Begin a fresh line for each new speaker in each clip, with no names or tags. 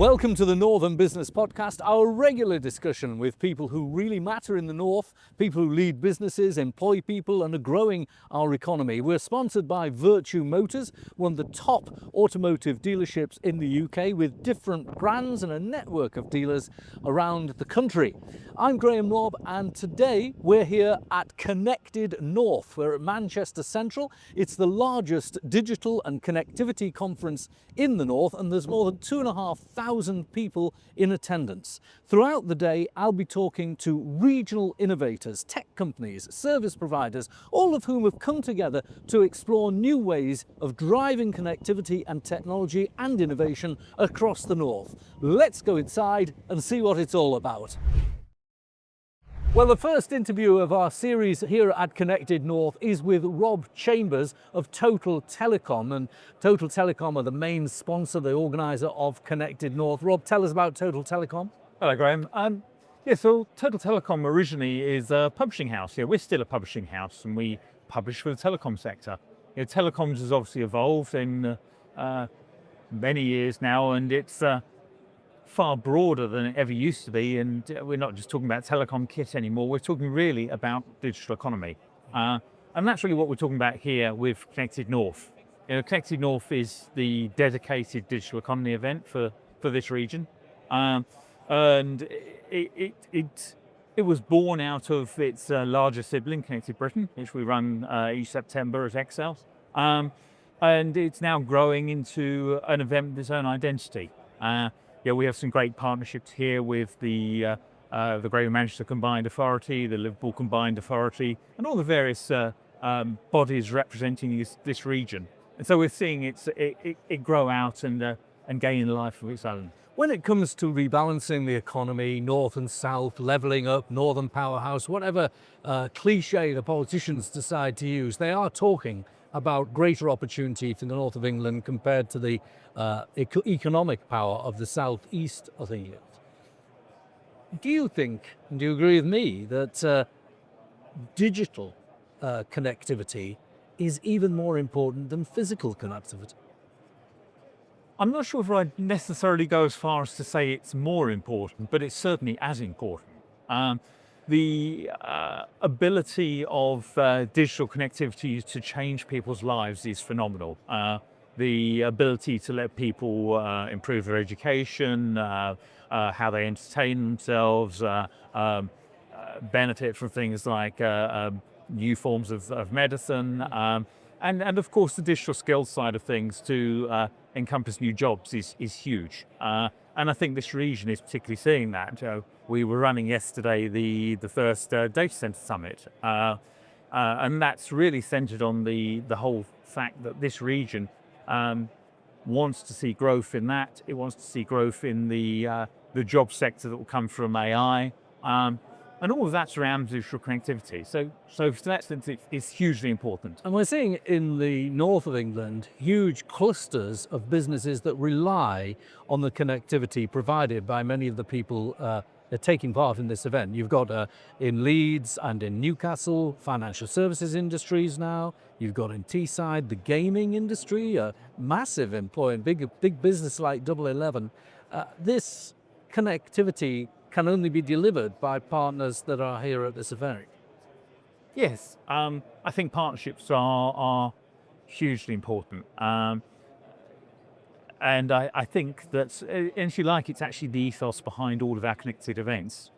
Welcome to the Northern Business Podcast, our regular discussion with people who really matter in the North, people who lead businesses, employ people and are growing our economy. We're sponsored by Virtue Motors, one of the top automotive dealerships in the UK with different brands and a network of dealers around the country. I'm Graham Robb and today we're here at Connected North. We're at Manchester Central. It's the largest digital and connectivity conference in the North and there's more than 2,500 people in attendance. Throughout the day, I'll be talking to regional innovators, tech companies, service providers, all of whom have come together to explore new ways of driving connectivity and technology and innovation across the North. Let's go inside and see what it's all about. Well, the first interview of our series here at Connected North is with Rob Chambers of Total Telecom. And Total Telecom are the main sponsor, the organiser of Connected North. Rob, tell us about Total Telecom.
Hello, Graham. So Total Telecom originally is a publishing house. We're still a publishing house and we publish for the telecom sector. Telecoms has obviously evolved in many years now, and it's far broader than it ever used to be, and we're not just talking about telecom kit anymore, we're talking really about digital economy. And that's really what we're talking about here with Connected North. Connected North is the dedicated digital economy event for this region. And it was born out of its larger sibling, Connected Britain, which we run each September at Excel. And it's now growing into an event with its own identity. We have some great partnerships here with the Greater Manchester Combined Authority, the Liverpool Combined Authority, and all the various bodies representing this region. And so we're seeing it grow out and gain a life of its own.
When it comes to rebalancing the economy, north and south, levelling up, northern powerhouse, whatever cliche the politicians decide to use, they are talking about greater opportunity for the north of England compared to the economic power of the southeast of England. Do you think, and do you agree with me, that digital connectivity is even more important than physical connectivity?
I'm not sure if I'd necessarily go as far as to say it's more important, but it's certainly as important. The ability of digital connectivity to change people's lives is phenomenal. The ability to let people improve their education, how they entertain themselves, benefit from things like new forms of medicine, and of course the digital skills side of things to encompass new jobs is huge. And I think this region is particularly seeing that. We were running yesterday the first data center summit, and that's really centered on the whole fact that this region wants to see growth in that. It wants to see growth in the job sector that will come from AI, and all of that's around digital connectivity. So for that sense, it's hugely important.
And we're seeing in the north of England huge clusters of businesses that rely on the connectivity provided by many of the people taking part in this event. You've got in Leeds and in Newcastle, financial services industries now. You've got in Teesside, the gaming industry, a massive employing, big business like Double 11. This connectivity can only be delivered by partners that are here at this event.
Yes, I think partnerships are hugely important. And I think that, and if you like, it's actually the ethos behind all of our connected events.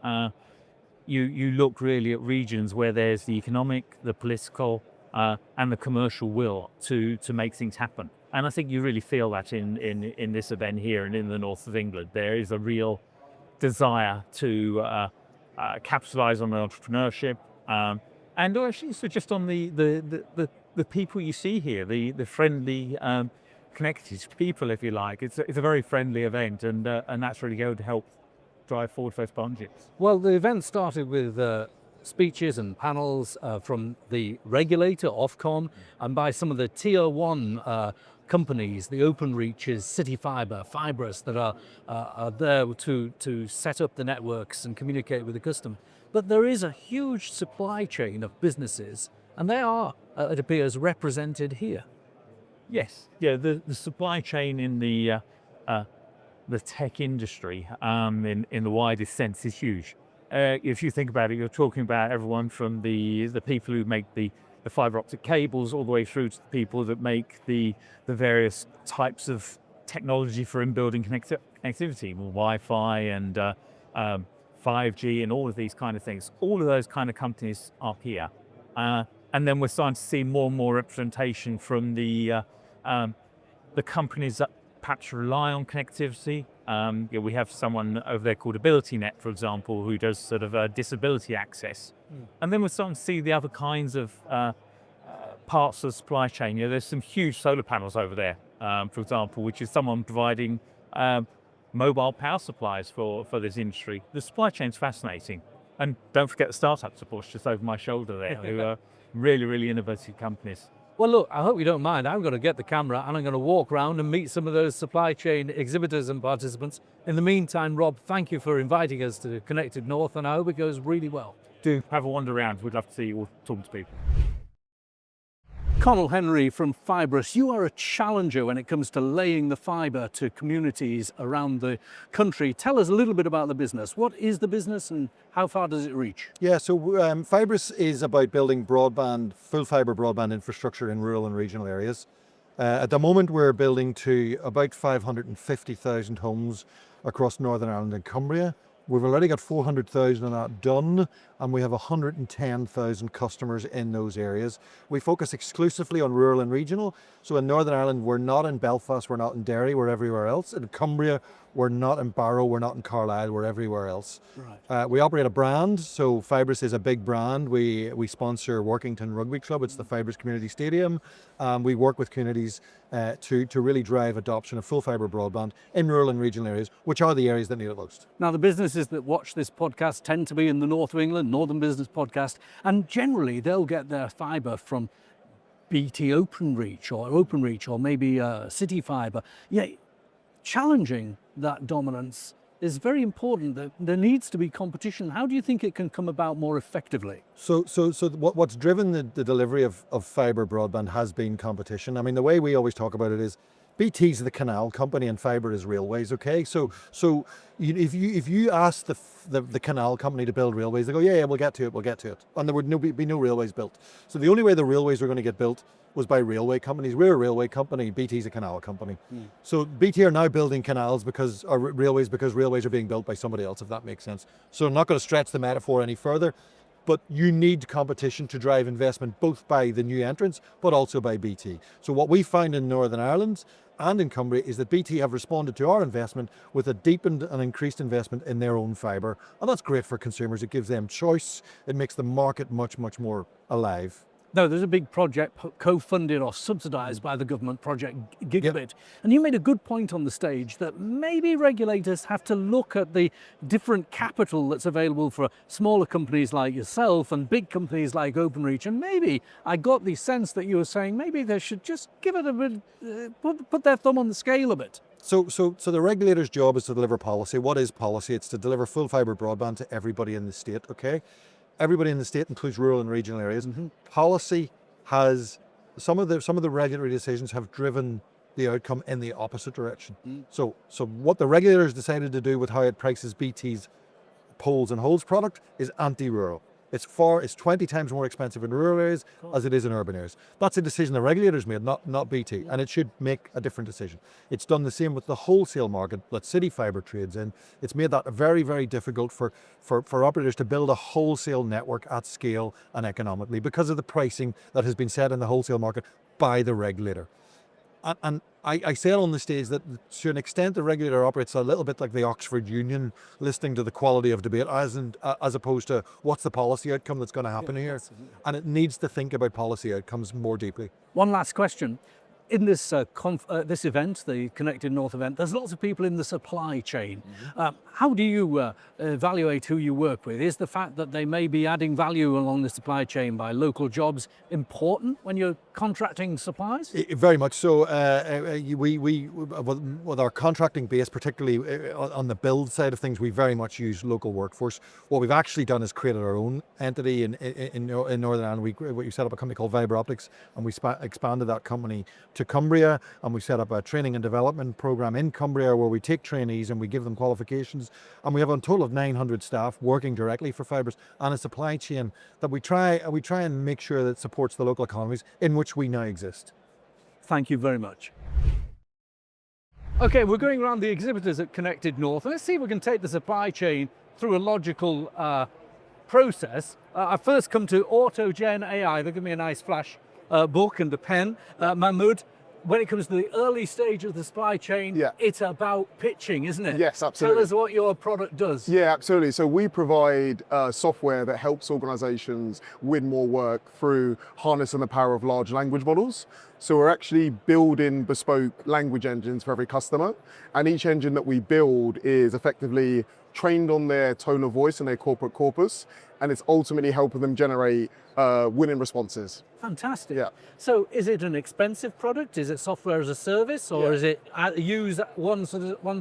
You look really at regions where there's the economic, the political, and the commercial will to make things happen. And I think you really feel that in this event here and in the north of England. There is a real desire to capitalize on the entrepreneurship, and actually so just on the people you see here, the friendly, connected people, if you like. It's a very friendly event, and that's really going to help drive forward those partnerships.
Well, the event started with speeches and panels from the regulator, Ofcom, and by some of the tier one companies, the Openreaches, CityFibre, Fibrous, that are there to set up the networks and communicate with the customer. But there is a huge supply chain of businesses, and they are, it appears, represented here.
Yes, yeah, the supply chain in the the tech industry in the widest sense is huge. If you think about it, you're talking about everyone from the people who make the fiber optic cables all the way through to the people that make the various types of technology for in-building connectivity, Wi-Fi and 5G and all of these kind of things. All of those kind of companies are here. And then we're starting to see more and more representation from the companies that perhaps rely on connectivity. We have someone over there called AbilityNet, for example, who does sort of disability access. And then we're starting to see the other kinds of parts of the supply chain. There's some huge solar panels over there, for example, which is someone providing mobile power supplies for this industry. The supply chain's fascinating. And don't forget the startups, of course, just over my shoulder there, who are really, really innovative companies.
Well, look, I hope you don't mind. I'm going to get the camera and I'm going to walk around and meet some of those supply chain exhibitors and participants. In the meantime, Rob, thank you for inviting us to Connected North, and I hope it goes really well.
Do have a wander around. We'd love to see you all talking to people.
Colin Henry from Fibrous, you are a challenger when it comes to laying the fibre to communities around the country. Tell us a little bit about the business. What is the business and how far does it reach?
Yeah, so Fibrous is about building broadband, full fibre broadband infrastructure in rural and regional areas. At the moment, we're building to about 550,000 homes across Northern Ireland and Cumbria. We've already got 400,000 of that done, and we have 110,000 customers in those areas. We focus exclusively on rural and regional. So in Northern Ireland, we're not in Belfast, we're not in Derry, we're everywhere else. In Cumbria, we're not in Barrow, we're not in Carlisle, we're everywhere else.
Right.
We operate a brand, so Fibrous is a big brand. We sponsor Workington Rugby Club, it's the Fibrous Community Stadium. We work with communities to really drive adoption of full fibre broadband in rural and regional areas, which are the areas that need it most.
Now, the businesses that watch this podcast tend to be in the north of England, Northern Business Podcast, and generally they'll get their fibre from BT Openreach or maybe City Fibre. Yeah, challenging that dominance is very important. That there needs to be competition. How do you think it can come about more effectively?
So what's driven the delivery of fibre broadband has been competition. I mean, the way we always talk about it is BT's the canal company and fibre is railways, okay? So if you ask the canal company to build railways, they go, yeah, we'll get to it. And there would be no railways built. So the only way the railways were going to get built was by railway companies. We're a railway company, BT's a canal company. So BT are now building canals because railways are being built by somebody else, if that makes sense. So I'm not going to stretch the metaphor any further, but you need competition to drive investment both by the new entrants, but also by BT. So what we find in Northern Ireland and in Cumbria is that BT have responded to our investment with a deepened and increased investment in their own fibre. And that's great for consumers. It gives them choice. It makes the market much, much more alive.
No, there's a big project co-funded or subsidised by the government, Project Gigabit. And you made a good point on the stage that maybe regulators have to look at the different capital that's available for smaller companies like yourself and big companies like Openreach. And maybe I got the sense that you were saying maybe they should just give it a bit, put their thumb on the scale a bit.
So the regulator's job is to deliver policy. What is policy? It's to deliver full fibre broadband to everybody in the state, okay? Everybody in the state includes rural and regional areas. Policy has, some of the regulatory decisions have driven the outcome in the opposite direction. So what the regulators decided to do with how it prices BT's poles and holes product is anti-rural. It's 20 times more expensive in rural areas as it is in urban areas. That's a decision the regulators made, not BT, and it should make a different decision. It's done the same with the wholesale market that City Fibre trades in. It's made that very, very difficult for operators to build a wholesale network at scale and economically because of the pricing that has been set in the wholesale market by the regulator. And I said on the stage that to an extent the regulator operates a little bit like the Oxford Union, listening to the quality of debate as opposed to what's the policy outcome that's going to happen here. And it needs to think about policy outcomes more deeply.
One last question. In this this event, the Connected North event, there's lots of people in the supply chain. How do you evaluate who you work with? Is the fact that they may be adding value along the supply chain by local jobs important when you're contracting supplies?
Very much so. We with our contracting base, particularly on the build side of things, we very much use local workforce. What we've actually done is created our own entity in Northern Ireland. We set up a company called Fibre Optics, and we expanded that company to to Cumbria, and we set up a training and development program in Cumbria where we take trainees and we give them qualifications. And we have a total of 900 staff working directly for Fibres, and a supply chain that we try and make sure that it supports the local economies in which we now exist.
Thank you very much. Okay, we're going around the exhibitors at Connected North. Let's see if we can take the supply chain through a logical process. I first come to Autogen AI. They give me a nice flash book and a pen. Mahmood, when it comes to the early stage of the supply chain, it's about pitching, isn't it?
Yes, absolutely.
Tell us what your product does.
Yeah, absolutely. So we provide software that helps organizations win more work through harnessing the power of large language models. So we're actually building bespoke language engines for every customer. And each engine that we build is effectively trained on their tone of voice and their corporate corpus. And it's ultimately helping them generate winning responses.
Fantastic.
Yeah.
So is it an expensive product? Is it software as a service, or is it use once?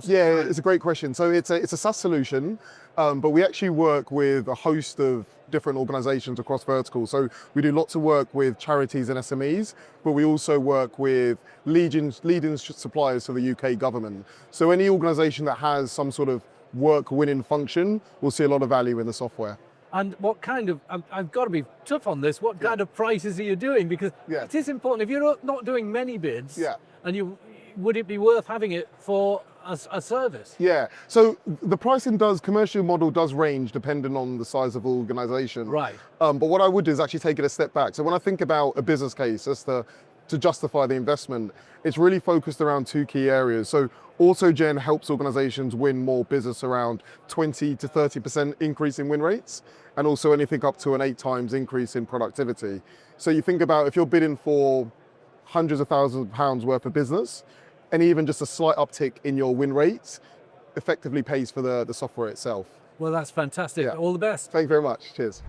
Yeah, it's a great question. So it's a SaaS solution, but we actually work with a host of different organizations across verticals. So we do lots of work with charities and SMEs, but we also work with leading suppliers to the UK government. So any organization that has some sort of work winning function will see a lot of value in the software.
And what kind of, I've got to be tough on this, what kind of prices are you doing? Because it is important, if you're not doing many bids, and would it be worth having it for a service?
Yeah, so the pricing commercial model does range depending on the size of the organization.
Right.
But what I would do is actually take it a step back. So when I think about a business case, just to justify the investment, it's really focused around two key areas. So Autogen helps organizations win more business around 20 to 30% increase in win rates, and also anything up to an 8 times increase in productivity. So you think about if you're bidding for hundreds of thousands of pounds worth of business, and even just a slight uptick in your win rates effectively pays for the software itself.
Well, that's fantastic. All the best.
Thank you very much. Cheers.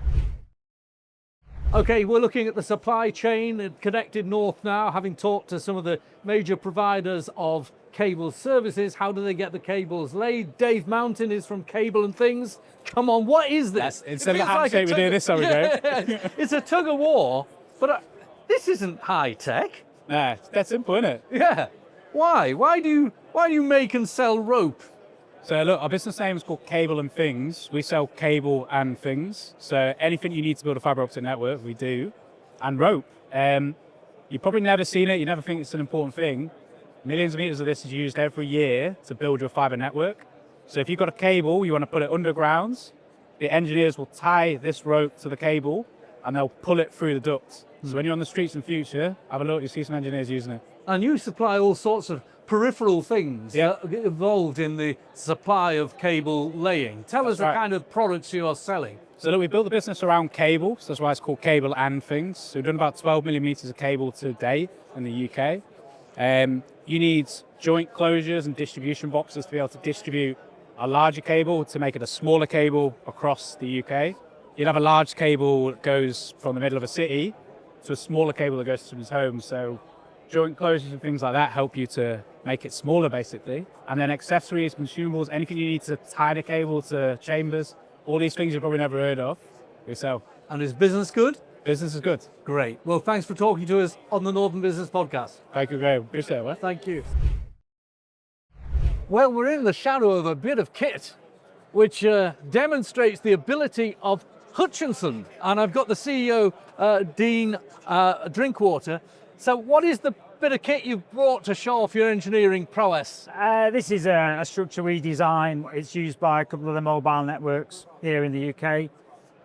Okay, we're looking at the supply chain at Connected North now, having talked to some of the major providers of cable services. How do they get the cables laid? Dave Mountain is from Cable and Things. Come on, what is this?
Instead of a handshake, we're doing this, are we going?
It's a tug of war, but this isn't high tech.
Nah, it's that simple, isn't it?
Yeah. Why? Why do you make and sell rope?
So look, our business name is called Cable and Things. We sell cable and things. So anything you need to build a fiber optic network, we do. And rope. You've probably never seen it. You never think it's an important thing. Millions of meters of this is used every year to build your fiber network. So if you've got a cable, you want to put it underground, the engineers will tie this rope to the cable and they'll pull it through the ducts. So when you're on the streets in the future, have a look, you'll see some engineers using it.
And you supply all sorts of peripheral things involved in the supply of cable laying. Tell us the kind of products you're selling.
So look, we built the business around cable, so that's why it's called Cable and Things. So we've done about 12 million meters of cable today in the UK. You need joint closures and distribution boxes to be able to distribute a larger cable to make it a smaller cable across the UK. You'd have a large cable that goes from the middle of a city to a smaller cable that goes to his home. So joint closures and things like that help you to make it smaller, basically. And then accessories, consumables, anything you need to tie the cable to chambers, all these things you've probably never heard of, we sell.
And is business good?
Business is good.
Great. Well, thanks for talking to us on the Northern Business Podcast.
Thank you, Graham. Appreciate it.
Thank you. Well, we're in the shadow of a bit of kit, which demonstrates the ability of Hutchinson. And I've got the CEO, Dean Drinkwater. So what is the bit of kit you've brought to show off your engineering prowess?
This is a structure we design. It's used by a couple of the mobile networks here in the UK.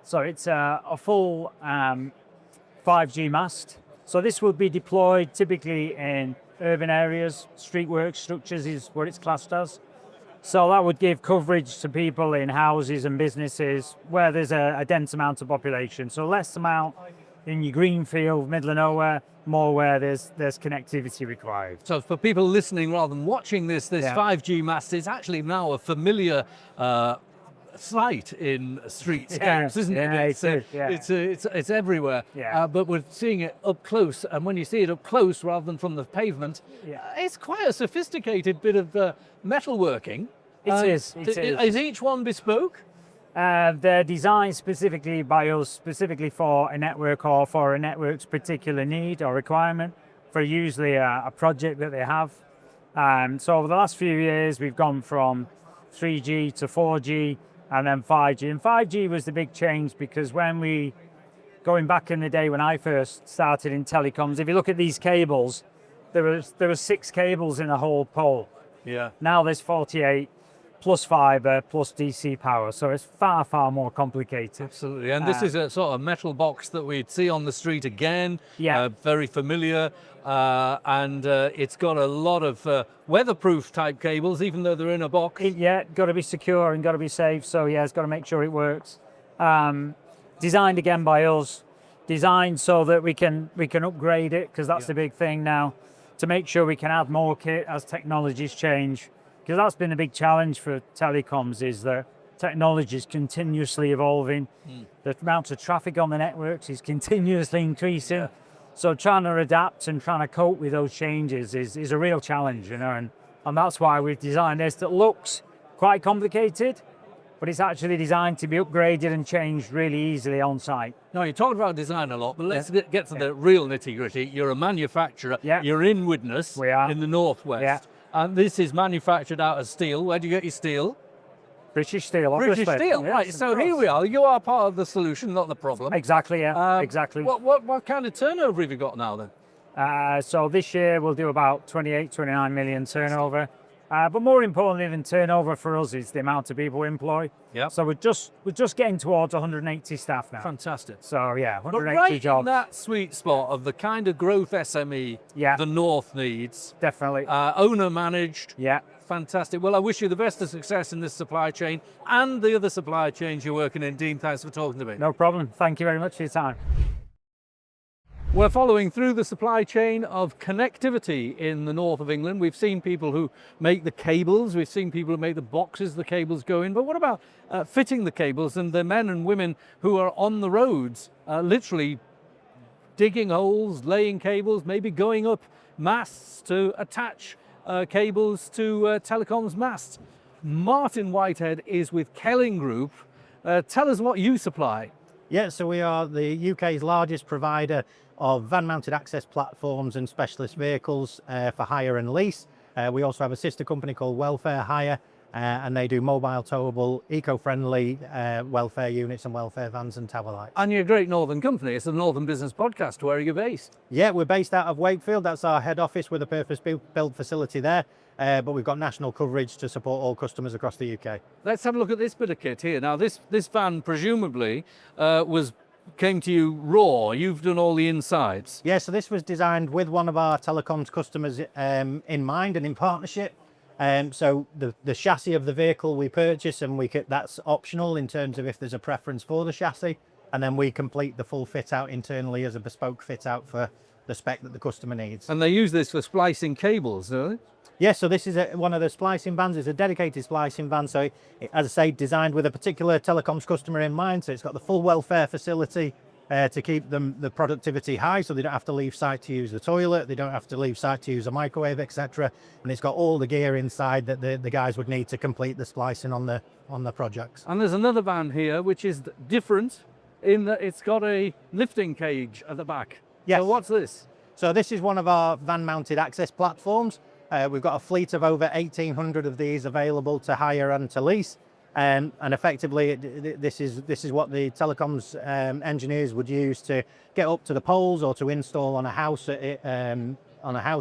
So it's a full 5G mast. So this will be deployed typically in urban areas. Street work structures is what it's classed as. So that would give coverage to people in houses and businesses where there's a dense amount of population. So less amount in your greenfield, middle of nowhere, more where there's connectivity required.
So for people listening rather than watching this 5G mast is actually now a familiar sight in streetscapes, isn't it? It's everywhere. But we're seeing it up close, and when you see it up close rather than from the pavement, it's quite a sophisticated bit of metalworking.
It is.
Is each one bespoke?
They're designed specifically by us, specifically for a network or for a network's particular need or requirement. For for usually a project that they have. So over the last few years, we've gone from 3G to 4G and then 5G. And 5G was the big change because going back in the day when I first started in telecoms, if you look at these cables, there was 6 cables in a whole pole.
Yeah.
Now there's 48 plus fiber plus DC power, so it's far, far more complicated.
Absolutely. And this is a sort of metal box that we'd see on the street again.
Yeah.
Very familiar. And it's got a lot of weatherproof type cables, even though they're in a box.
Yeah, got to be secure and got to be safe. So yeah, it's got to make sure it works. Designed again by us, designed so that we can upgrade it, because that's the big thing now, to make sure we can add more kit as technologies change. Because that's been a big challenge for telecoms, is that technology is continuously evolving. The amount of traffic on the networks is continuously increasing. So trying to adapt and trying to cope with those changes is a real challenge, you know, and that's why we've designed this that looks quite complicated, but it's actually designed to be upgraded and changed really easily on site.
Now, you talked about design a lot, but let's get to the real nitty gritty. You're a manufacturer.
Yeah.
You're in Widnes
We are.
in the Northwest.
Yeah.
And this is manufactured out of steel. Where do you get your steel?
British Steel, obviously.
British Steel,
Yes,
right.
of
So
course.
here we are. You are part of the solution, not the problem.
Exactly, yeah, exactly.
What kind of turnover have you got now then?
So this year we'll do about 28, 29 million turnover. But more importantly than turnover for us is the amount of people we employ.
Yep.
So we're just getting towards 180 staff now.
Fantastic.
So yeah,
But
180
right in
jobs.
that sweet spot of the kind of growth SME the North needs,
Definitely.
owner managed.
Yeah.
Fantastic. Well, I wish you the best of success in this supply chain and the other supply chains you're working in. Dean, thanks for talking to me.
No problem. Thank you very much for your time.
We're following through the supply chain of connectivity in the north of England. We've seen people who make the cables, we've seen people who make the boxes the cables go in, but what about fitting the cables and the men and women who are on the roads, literally digging holes, laying cables, maybe going up masts to attach cables to telecoms masts. Martin Whitehead is with Kelling Group. Tell us what you supply.
Yeah, so we are the UK's largest provider of van-mounted access platforms and specialist vehicles for hire and lease. We also have a sister company called Welfare Hire, and they do mobile towable, eco-friendly welfare units and welfare vans and tower lights.
And you're a great northern company. It's the Northern Business Podcast. Where are you based?
Yeah, we're based out of Wakefield. That's our head office with a purpose-built facility there. But we've got national coverage to support all customers across the UK.
Let's have a look at this bit of kit here. Now, this van presumably came to you raw. You've done all the insides.
Yeah, so this was designed with one of our telecoms customers in mind and in partnership. So the chassis of the vehicle we purchase, and that's optional in terms of if there's a preference for the chassis, and then we complete the full fit out internally as a bespoke fit out for the spec that the customer needs.
And they use this for splicing cables, do they?
Yeah, so this is one of the splicing vans. It's a dedicated splicing van. So, as I say, designed with a particular telecoms customer in mind. So it's got the full welfare facility to keep the productivity high, so they don't have to leave site to use the toilet, they don't have to leave site to use a microwave, etc. And it's got all the gear inside that the guys would need to complete the splicing on the projects.
And there's another van here which is different in that it's got a lifting cage at the back.
Yes.
So what's this?
So this is one of our van-mounted access platforms. We've got a fleet of over 1,800 of these available to hire and to lease. And effectively, this is what the telecoms engineers would use to get up to the poles or to install on a house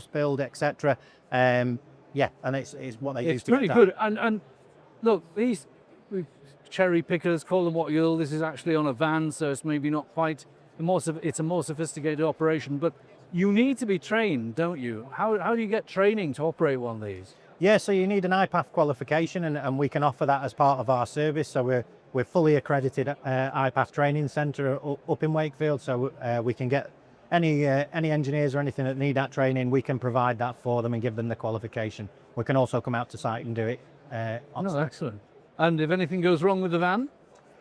build, etc. Yeah, and it's what they use.
It's pretty good. And look, these cherry pickers, call them what you will. This is actually on a van, so it's maybe not quite. It's a more sophisticated operation, but you need to be trained, don't you? How do you get training to operate one of these?
Yeah, so you need an IPAF qualification, and we can offer that as part of our service. So we're fully accredited IPAF training centre up in Wakefield, so we can get any engineers or anything that need that training, we can provide that for them and give them the qualification. We can also come out to site and do it on site.
Excellent. And if anything goes wrong with the van?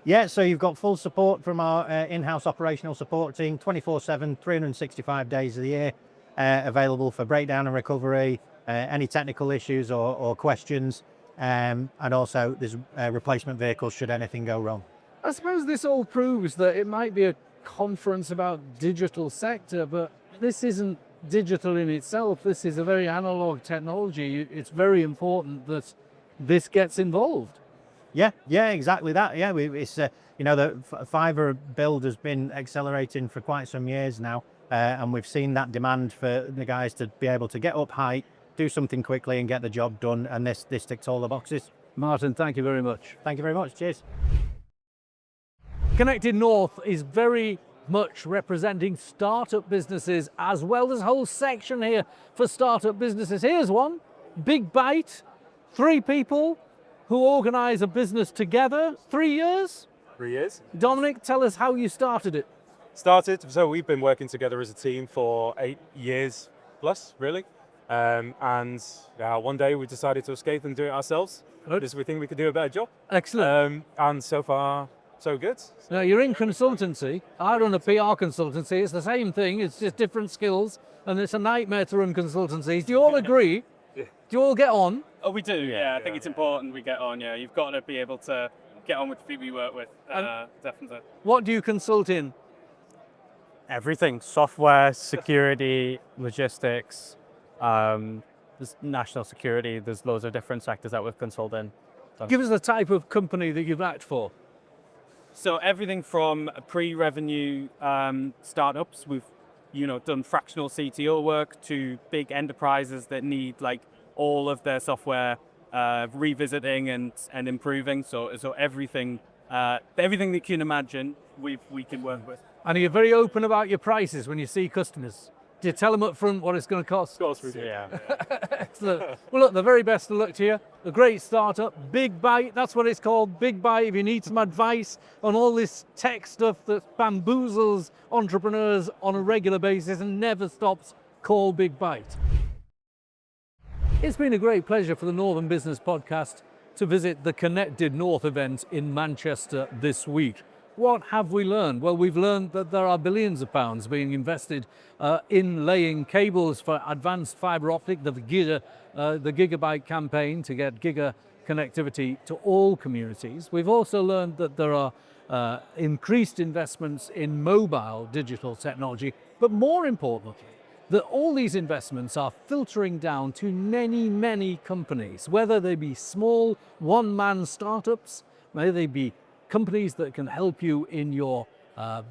Yeah, so you've got full support from our in-house operational support team, 24/7, 365 days of the year, available for breakdown and recovery, any technical issues or questions, and also there's replacement vehicles should anything go wrong.
I suppose this all proves that it might be a conference about digital sector, but this isn't digital in itself. This is a very analog technology. It's very important that this gets involved.
Yeah, exactly that. Yeah, it's the fibre build has been accelerating for quite some years now, and we've seen that demand for the guys to be able to get up high, do something quickly, and get the job done. And this ticks all the boxes.
Martin, thank you very much.
Thank you very much. Cheers.
Connected North is very much representing startup businesses, as well as a whole section here for startup businesses. Here's one, Big Bite, 3 people who organise a business together. 3 years?
3 years.
Dominic, tell us how you started it.
So we've been working together as a team for 8 years plus, really. And one day we decided to escape and do it ourselves because we think we could do a better job.
Excellent.
And so far, so good.
Now, you're in consultancy. I run a PR consultancy. It's the same thing. It's just different skills. And it's a nightmare to run consultancies. Do you all agree?
Yeah.
Do you all get on?
Oh, we do, yeah. I think it's important we get on, yeah. You've got to be able to get on with the people you work with, definitely.
What do you consult in?
Everything: software, security, logistics, there's national security. There's loads of different sectors that we've consulted in.
Give us the type of company that you've act for.
So everything from pre-revenue startups, we've done fractional CTO work, to big enterprises that need like all of their software revisiting and improving. So everything that you can imagine, we can work with.
And are you very open about your prices when you see customers? Do you tell them up front what it's going to cost?
Of course we do.
Yeah.
Excellent. Well, look, the very best of luck to you. A great startup, Big Bite, that's what it's called, Big Bite. If you need some advice on all this tech stuff that bamboozles entrepreneurs on a regular basis and never stops, call Big Bite. It's been a great pleasure for the Northern Business Podcast to visit the Connected North event in Manchester this week. What have we learned? Well, we've learned that there are billions of pounds being invested in laying cables for advanced fibre optic, the Gigabite campaign to get giga connectivity to all communities. We've also learned that there are increased investments in mobile digital technology, but more importantly, that all these investments are filtering down to many, many companies, whether they be small one-man startups, whether they be companies that can help you in your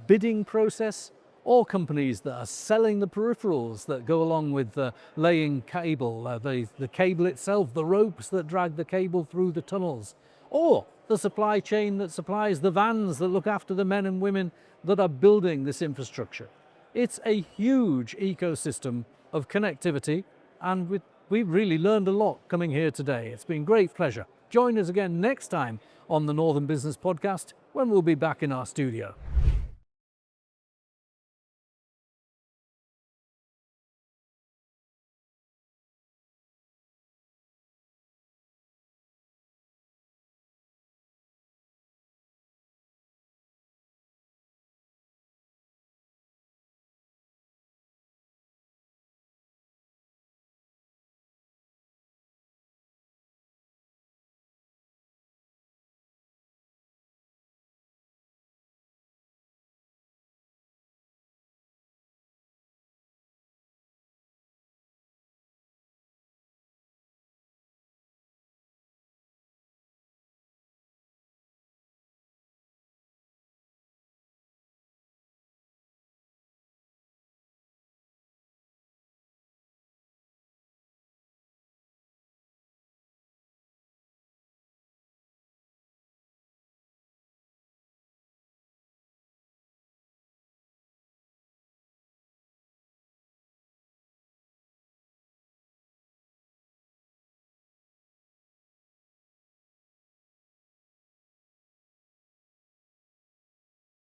bidding process, or companies that are selling the peripherals that go along with laying cable, the cable itself, the ropes that drag the cable through the tunnels, or the supply chain that supplies the vans that look after the men and women that are building this infrastructure. It's a huge ecosystem of connectivity, and we've really learned a lot coming here today. It's been a great pleasure. Join us again next time on the Northern Business Podcast when we'll be back in our studio.